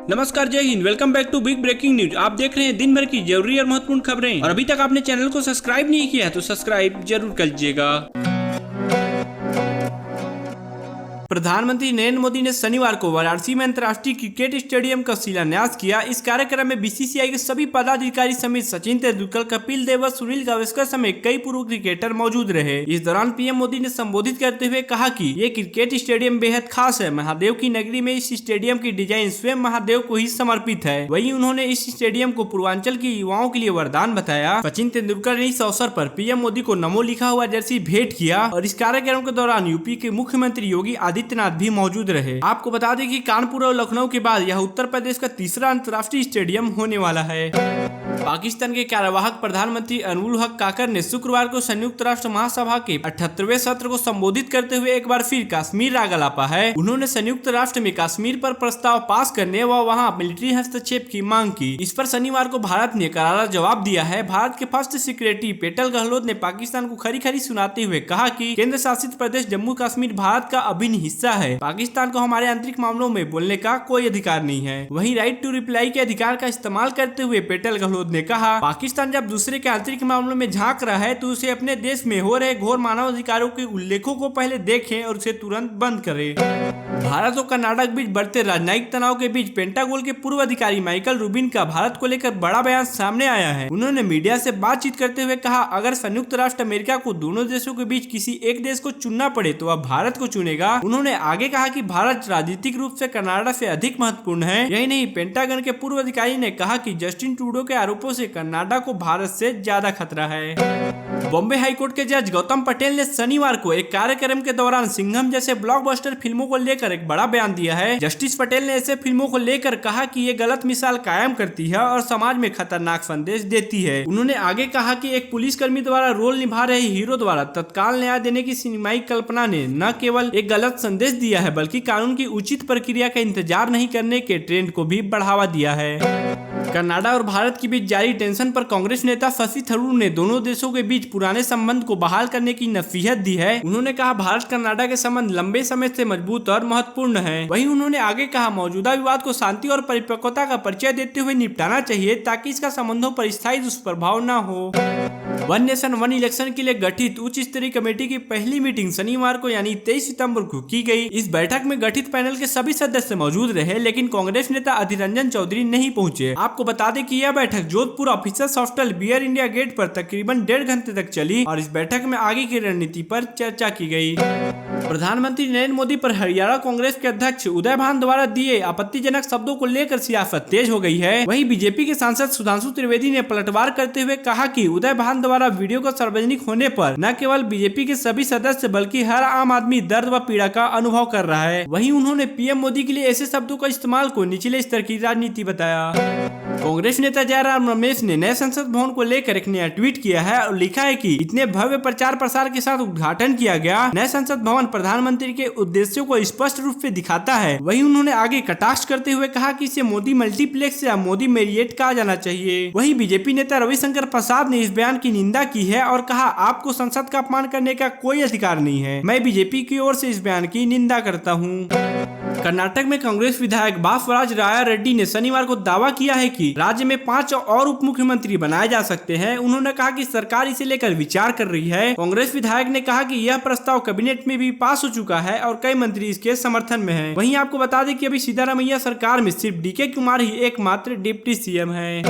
नमस्कार, जय हिंद। Welcome back to big breaking news. आप देख रहे हैं दिन भर की जरूरी और महत्वपूर्ण खबरें, और अभी तक आपने चैनल को सब्सक्राइब नहीं किया है तो सब्सक्राइब जरूर कर लीजिएगा। प्रधानमंत्री नरेंद्र मोदी ने शनिवार को वाराणसी में अंतर्राष्ट्रीय क्रिकेट स्टेडियम का शिलान्यास किया। इस कार्यक्रम में बीसीसीआई के सभी पदाधिकारी समेत सचिन तेंदुलकर, कपिल देव, सुनील गावस्कर समेत कई पूर्व क्रिकेटर मौजूद रहे। इस दौरान पीएम मोदी ने संबोधित करते हुए कहा कि ये क्रिकेट स्टेडियम बेहद खास है। महादेव की नगरी में इस स्टेडियम की डिजाइन स्वयं महादेव को ही समर्पित है। वहीं उन्होंने इस स्टेडियम को पूर्वांचल के युवाओं के लिए वरदान बताया। सचिन तेंदुलकर ने इस अवसर पर पीएम मोदी को नमो लिखा हुआ जर्सी भेंट किया, और इस कार्यक्रम के दौरान यूपी के मुख्यमंत्री योगी आदित्यनाथ भी मौजूद रहे। आपको बता दें कि कानपुर और लखनऊ के बाद यह उत्तर प्रदेश का तीसरा अंतर्राष्ट्रीय स्टेडियम होने वाला है। पाकिस्तान के कार्यवाहक प्रधानमंत्री अनवुल हक काकर ने शुक्रवार को संयुक्त राष्ट्र महासभा के 78वें सत्र को संबोधित करते हुए एक बार फिर कश्मीर राग अलापा है। उन्होंने संयुक्त राष्ट्र में कश्मीर पर प्रस्ताव पास करने व वहां मिलिट्री हस्तक्षेप की मांग की। इस पर शनिवार को भारत ने करारा जवाब दिया है। भारत के फर्स्ट सेक्रेटरी पेटल गहलोत ने पाकिस्तान को खरी खरी सुनाते हुए कहा कि केंद्र शासित प्रदेश जम्मू कश्मीर भारत का अभिन्न हिस्सा है। पाकिस्तान को हमारे आंतरिक मामलों में बोलने का कोई अधिकार नहीं है। वहीं राइट टू रिप्लाई के अधिकार का इस्तेमाल करते हुए पेटल गहलोत ने कहा, पाकिस्तान जब दूसरे के आंतरिक मामलों में झांक रहा है तो उसे अपने देश में हो रहे घोर मानव अधिकारों के उल्लेखों को पहले देखें और उसे तुरंत बंद करें। भारत और कर्नाटक बीच बढ़ते राजनयिक तनाव के बीच पेंटागोन के पूर्व अधिकारी माइकल रूबिन का भारत को लेकर बड़ा बयान सामने आया है। उन्होंने मीडिया से बातचीत करते हुए कहा, अगर संयुक्त राष्ट्र अमेरिका को दोनों देशों के बीच किसी एक देश को चुनना पड़े तो वह भारत को चुनेगा। उन्होंने आगे कहा कि भारत राजनीतिक रूप से कनाडा से अधिक महत्वपूर्ण है। यही नहीं, पेंटागन के पूर्व अधिकारी ने कहा कि जस्टिन ट्रूडो के आरोपों से कनाडा को भारत से ज्यादा खतरा है। बॉम्बे हाईकोर्ट के जज गौतम पटेल ने शनिवार को एक कार्यक्रम के दौरान सिंघम जैसे ब्लॉकबस्टर फिल्मों को लेकर एक बड़ा बयान दिया है। जस्टिस पटेल ने ऐसे फिल्मों को लेकर कहा कि ये गलत मिसाल कायम करती है और समाज में खतरनाक संदेश देती है। उन्होंने आगे कहा कि एक पुलिसकर्मी द्वारा रोल निभा रहे हीरो द्वारा तत्काल न्याय देने की सिनेमाई कल्पना ने न केवल एक गलत संदेश दिया है बल्कि कानून की उचित प्रक्रिया का इंतजार नहीं करने के ट्रेंड को भी बढ़ावा दिया है। कनाडा और भारत के बीच जारी टेंशन पर कांग्रेस नेता शशि थरूर ने दोनों देशों के बीच पुराने संबंध को बहाल करने की नसीहत दी है। उन्होंने कहा, भारत कनाडा के संबंध लंबे समय से मजबूत और महत्वपूर्ण है। वहीं उन्होंने आगे कहा, मौजूदा विवाद को शांति और परिपक्वता का परिचय देते हुए निपटाना चाहिए ताकि इसका संबंधों पर स्थायी दुष्प्रभाव न हो। वन नेशन वन इलेक्शन के लिए गठित उच्च स्तरीय कमेटी की पहली मीटिंग शनिवार को यानी 23 सितंबर को की गई। इस बैठक में गठित पैनल के सभी सदस्य मौजूद रहे, लेकिन कांग्रेस नेता अधीर रंजन चौधरी नहीं पहुंचे। आपको बता दें कि यह बैठक Jodhpur officers hostel near India gate पर तकरीबन 1.5 घंटे तक चली, और इस बैठक में आगे की रणनीति पर चर्चा की गई। प्रधानमंत्री नरेंद्र मोदी पर हरियाणा कांग्रेस के अध्यक्ष उदय भान द्वारा दिए आपत्तिजनक शब्दों को लेकर सियासत तेज हो गई है। वहीं बीजेपी के सांसद सुधांशु त्रिवेदी ने पलटवार करते हुए कहा कि उदय भान द्वारा वीडियो का सार्वजनिक होने पर न केवल बीजेपी के सभी सदस्य बल्कि हर आम आदमी दर्द व पीड़ा का अनुभव कर रहा है। वहीं उन्होंने पीएम मोदी के लिए ऐसे शब्दों का इस्तेमाल को निचले स्तर की राजनीति बताया। कांग्रेस नेता जयराम रमेश ने नए संसद भवन को लेकर एक नया ट्वीट किया है और लिखा है कि इतने भव्य प्रचार प्रसार के साथ उद्घाटन किया गया नए संसद भवन प्रधानमंत्री के उद्देश्यों को स्पष्ट रूप से दिखाता है। वहीं उन्होंने आगे कटाक्ष करते हुए कहा कि इसे मोदी मल्टीप्लेक्स या मोदी मेरिएट कहा जाना चाहिए। वहीं बीजेपी नेता रविशंकर प्रसाद ने इस बयान की निंदा की है और कहा, आपको संसद का अपमान करने का कोई अधिकार नहीं है। मैं बीजेपी की ओर से इस बयान की निंदा करता हूँ। कर्नाटक में कांग्रेस विधायक बासवराज राया रेड्डी ने शनिवार को दावा किया है कि राज्य में 5 और उप मुख्यमंत्री बनाए जा सकते हैं। उन्होंने कहा कि सरकार इसे लेकर विचार कर रही है। कांग्रेस विधायक ने कहा कि यह प्रस्ताव कैबिनेट में भी पास हो चुका है और कई मंत्री इसके समर्थन में हैं। वहीं आपको बता दें कि अभी सिद्धारमैया सरकार में सिर्फ डीके कुमार ही एकमात्र डिप्टी सीएम है।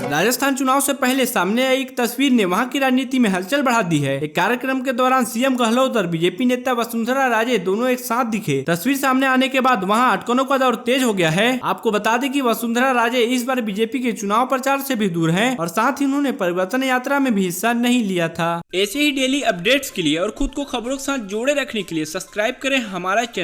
राजस्थान चुनाव से पहले सामने आई एक तस्वीर ने वहां की राजनीति में हलचल बढ़ा दी है। एक कार्यक्रम के दौरान सीएम गहलोत और बीजेपी नेता वसुंधरा राजे दोनों एक साथ दिखे। तस्वीर सामने आने के बाद वहां अटकनों का दौर तेज हो गया है। आपको बता दें कि वसुंधरा राजे इस बार बीजेपी के चुनाव प्रचार से भी दूर हैं और साथ ही उन्होंने परिवर्तन यात्रा में भी हिस्सा नहीं लिया था। ऐसे ही डेली अपडेट्स के लिए और खुद को खबरों के साथ जोड़े रखने के लिए सब्सक्राइब करें हमारा चैनल।